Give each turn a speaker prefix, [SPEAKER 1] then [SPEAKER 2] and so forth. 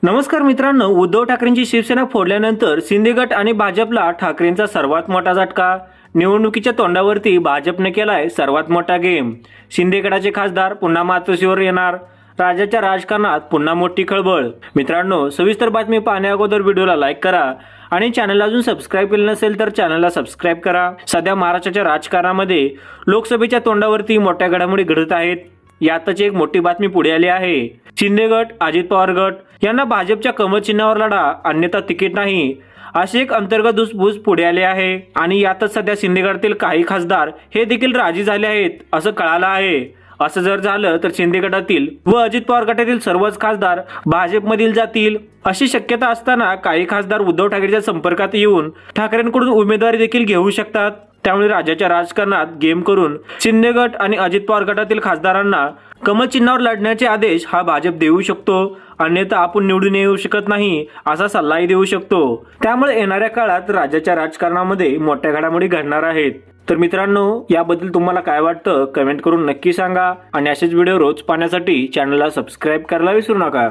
[SPEAKER 1] नमस्कार मित्रांनो, उद्धव ठाकरेंची शिवसेना फोडल्यानंतर शिंदे गट आणि भाजपला ठाकरेंचा सर्वात मोठा झटका। निवडणुकीच्या तोंडावरती भाजपने केलाय सर्वात मोठा गेम। शिंदे गटाचे खासदार पुन्हा मातोश्रीवर येणार, राज्याच्या राजकारणात पुन्हा मोठी खळबळ। मित्रांनो, सविस्तर बातमी पाहण्या अगोदर व्हिडिओला लाईक करा आणि चॅनलला अजून सबस्क्राइब केले नसेल तर चॅनलला सबस्क्राइब करा। सध्या महाराष्ट्राच्या राजकारणामध्ये लोकसभेच्या तोंडावरती मोठ्या घडामोडी घडत आहेत। यातच एक मोठी बातमी पुढे आली आहे। शिंदे गट, अजित पवार गट यांना भाजपच्या कमळ चिन्हावर लढा, अन्यथा तिकीट नाही, असे एक अंतर्गत धुसफूस पुढे आले आहे। आणि यातच सध्या शिंदे गटातील काही खासदार हे देखील राजी झाले आहेत असं कळालं आहे। असं जर झालं तर शिंदे गटातील व अजित पवार गटातील सर्वच खासदार भाजपमधील जातील अशी शक्यता असताना काही खासदार उद्धव ठाकरेंच्या संपर्कात येऊन ठाकरेंकडून उमेदवारी देखील घेऊ शकतात। त्यामुळे राज्याच्या राजकारणात गेम करून शिंदे गट आणि अजित पवार गटातील खासदारांना कमळ चिन्हावर लढण्याचे आदेश हा भाजप देऊ शकतो, अन्यथा आपण निवडून येऊ शकत नाही असा सल्लाही देऊ शकतो। त्यामुळे येणाऱ्या काळात राज्याच्या राजकारणामध्ये मोठ्या घडामोडी घडणार आहेत। तर मित्रांनो, याबद्दल तुम्हाला काय वाटतं कमेंट करून नक्की सांगा आणि असेच व्हिडिओ रोज पाहण्यासाठी चॅनलला सबस्क्राइब करायला विसरू नका।